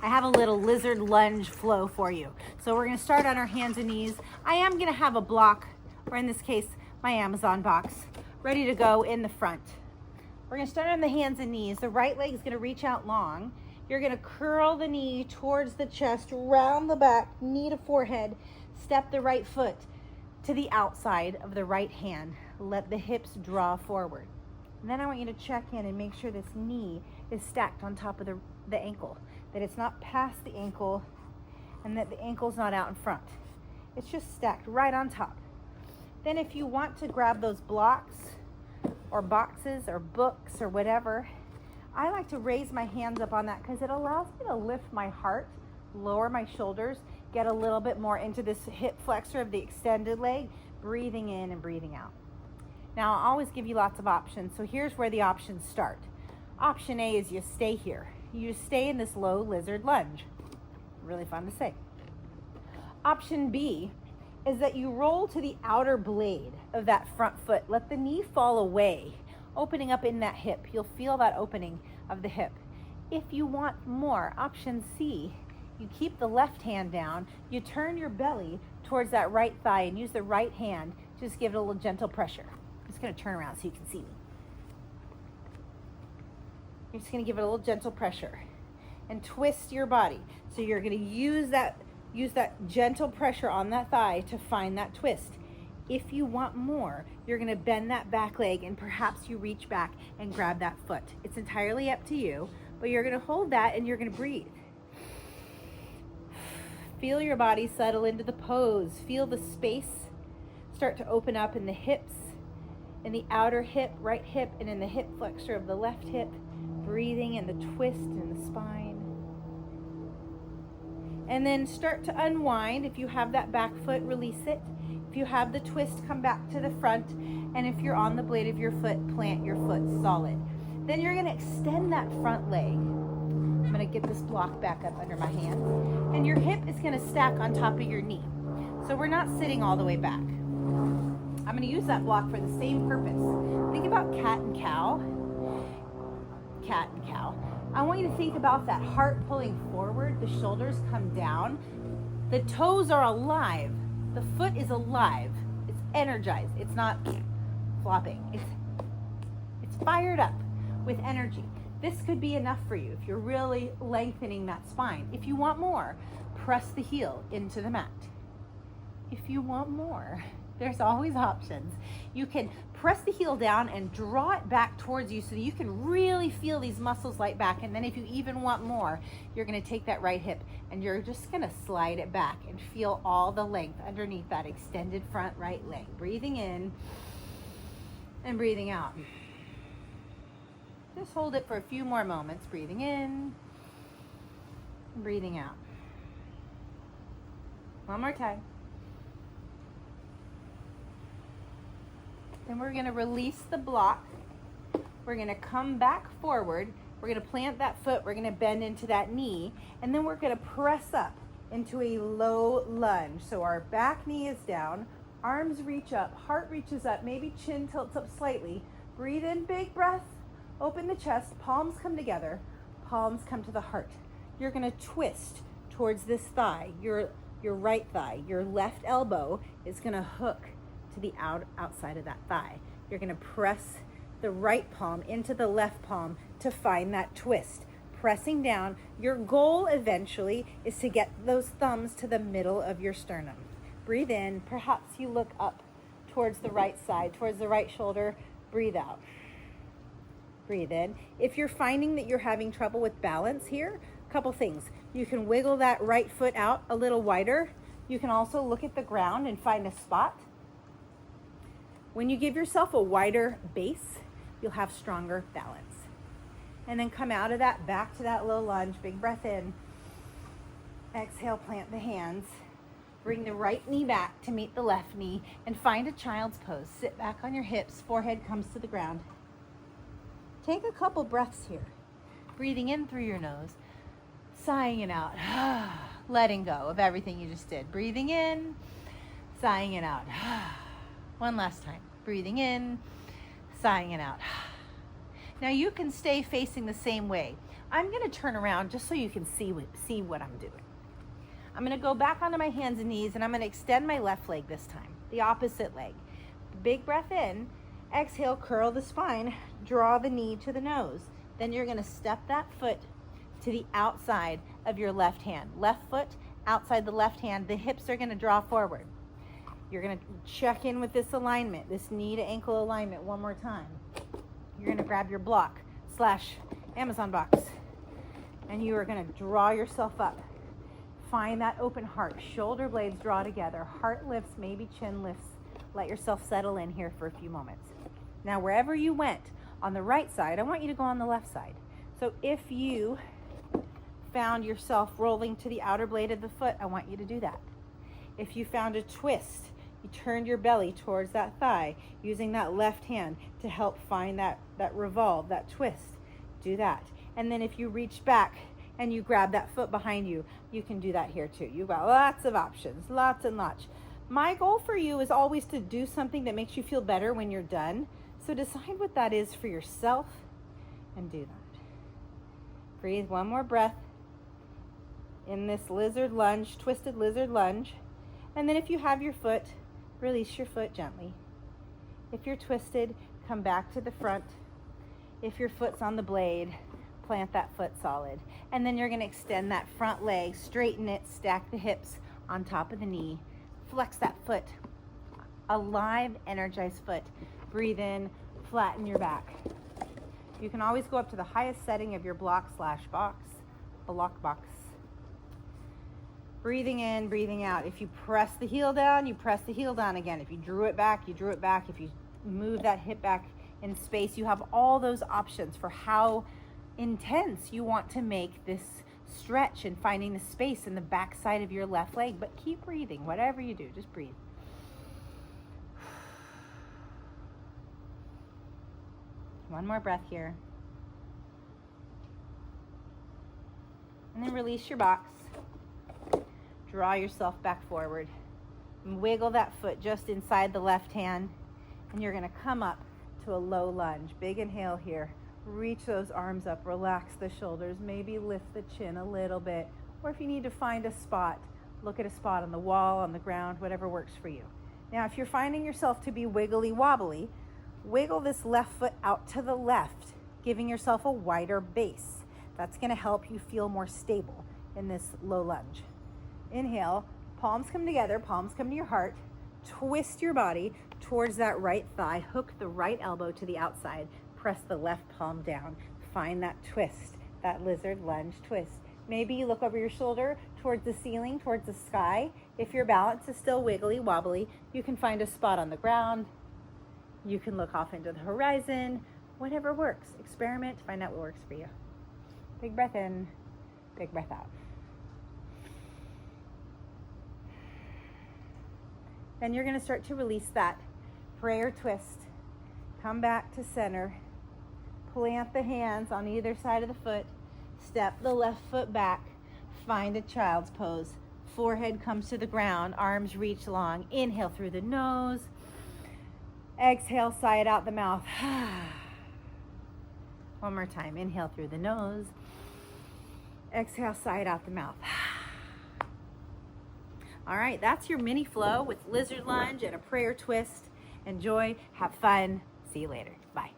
I have a little lizard lunge flow for you. So we're gonna start on our hands and knees. I am gonna have a block, or in this case, my Amazon box, ready to go in the front. We're gonna start on the hands and knees. The right leg is gonna reach out long. You're gonna curl the knee towards the chest, round the back, knee to forehead, step the right foot to the outside of the right hand. Let the hips draw forward. And then I want you to check in and make sure this knee is stacked on top of the ankle, that it's not past the ankle and that the ankle's not out in front. It's just stacked right on top. Then if you want to grab those blocks or boxes or books or whatever, I like to raise my hands up on that because it allows me to lift my heart, lower my shoulders, get a little bit more into this hip flexor of the extended leg, breathing in and breathing out. Now, I'll always give you lots of options, so here's where the options start. Option A is you stay here. You stay in this low lizard lunge. Really fun to say. Option B is that you roll to the outer blade of that front foot. Let the knee fall away, opening up in that hip. You'll feel that opening of the hip. If you want more, option C, you keep the left hand down, you turn your belly towards that right thigh and use the right hand, just give it a little gentle pressure. I'm just gonna turn around so you can see me. You're just gonna give it a little gentle pressure and twist your body. So you're gonna use that gentle pressure on that thigh to find that twist. If you want more, you're gonna bend that back leg and perhaps you reach back and grab that foot. It's entirely up to you, but you're gonna hold that and you're gonna breathe. Feel your body settle into the pose. Feel the space start to open up in the hips, in the outer hip, right hip, and in the hip flexor of the left hip. Breathing in the twist in the spine. And then start to unwind. If you have that back foot, release it. If you have the twist, come back to the front. And if you're on the blade of your foot, plant your foot solid. Then you're gonna extend that front leg. I'm gonna get this block back up under my hand. And your hip is gonna stack on top of your knee. So we're not sitting all the way back. I'm gonna use that block for the same purpose. Think about cat and cow. Cat and cow. I want you to think about that heart pulling forward, the shoulders come down, the toes are alive, the foot is alive, it's energized, it's not flopping, it's fired up with energy. This could be enough for you if you're really lengthening that spine. If you want more, press the heel into the mat. If you want more, there's always options. You can press the heel down and draw it back towards you so that you can really feel these muscles light back. And then if you even want more, you're gonna take that right hip and you're just gonna slide it back and feel all the length underneath that extended front right leg. Breathing in and breathing out. Just hold it for a few more moments. Breathing in and breathing out. One more time. Then we're gonna release the block. We're gonna come back forward. We're gonna plant that foot. We're gonna bend into that knee. And then we're gonna press up into a low lunge. So our back knee is down, arms reach up, heart reaches up, maybe chin tilts up slightly. Breathe in, big breath. Open the chest, palms come together, palms come to the heart. You're gonna twist towards this thigh, your right thigh. Your left elbow is gonna hook to the outside of that thigh. You're gonna press the right palm into the left palm to find that twist. Pressing down, your goal eventually is to get those thumbs to the middle of your sternum. Breathe in, perhaps you look up towards the right side, towards the right shoulder, breathe out. Breathe in. If you're finding that you're having trouble with balance here, a couple things. You can wiggle that right foot out a little wider. You can also look at the ground and find a spot. When you give yourself a wider base, you'll have stronger balance. And then come out of that, back to that low lunge, big breath in. Exhale, plant the hands. Bring the right knee back to meet the left knee and find a child's pose. Sit back on your hips, forehead comes to the ground. Take a couple breaths here. Breathing in through your nose, sighing it out, letting go of everything you just did. Breathing in, sighing it out. One last time. Breathing in, sighing it out. Now you can stay facing the same way. I'm gonna turn around just so you can see what I'm doing. I'm gonna go back onto my hands and knees, and I'm gonna extend my left leg this time, the opposite leg. Big breath in, exhale, curl the spine, draw the knee to the nose. Then you're gonna step that foot to the outside of your left hand. Left foot outside the left hand, the hips are gonna draw forward. You're gonna check in with this alignment, this knee to ankle alignment one more time. You're gonna grab your block / Amazon box, and you are gonna draw yourself up. Find that open heart, shoulder blades draw together, heart lifts, maybe chin lifts. Let yourself settle in here for a few moments. Now, wherever you went on the right side, I want you to go on the left side. So if you found yourself rolling to the outer blade of the foot, I want you to do that. If you found a twist, you turned your belly towards that thigh, using that left hand to help find that revolve, that twist, do that. And then if you reach back and you grab that foot behind you, you can do that here too. You've got lots of options, lots and lots. My goal for you is always to do something that makes you feel better when you're done. So decide what that is for yourself and do that. Breathe one more breath in this lizard lunge, twisted lizard lunge. And then if you have your foot, release your foot gently. If you're twisted, come back to the front. If your foot's on the blade, plant that foot solid. And then you're gonna extend that front leg, straighten it, stack the hips on top of the knee, flex that foot, a live, energized foot. Breathe in, flatten your back. You can always go up to the highest setting of your block / box. Breathing in, breathing out. If you press the heel down, you press the heel down again. If you drew it back, you drew it back. If you move that hip back in space, you have all those options for how intense you want to make this stretch and finding the space in the back side of your left leg. But keep breathing, whatever you do, just breathe. One more breath here. And then release your box. Draw yourself back forward. And wiggle that foot just inside the left hand. And you're gonna come up to a low lunge. Big inhale here. Reach those arms up, relax the shoulders, maybe lift the chin a little bit. Or if you need to find a spot, look at a spot on the wall, on the ground, whatever works for you. Now, if you're finding yourself to be wiggly wobbly, wiggle this left foot out to the left, giving yourself a wider base. That's gonna help you feel more stable in this low lunge. Inhale, palms come together, palms come to your heart. Twist your body towards that right thigh, hook the right elbow to the outside, press the left palm down. Find that twist, that lizard lunge twist. Maybe you look over your shoulder towards the ceiling, towards the sky. If your balance is still wiggly wobbly, you can find a spot on the ground. You can look off into the horizon, whatever works. Experiment, find out what works for you. Big breath in, big breath out. Then you're gonna start to release that prayer twist. Come back to center. Plant the hands on either side of the foot. Step the left foot back. Find a child's pose. Forehead comes to the ground, arms reach long. Inhale through the nose. Exhale, sigh it out the mouth. One more time. Inhale through the nose. Exhale, sigh it out the mouth. All right, that's your mini flow with lizard lunge and a prayer twist. Enjoy, have fun. See you later. Bye.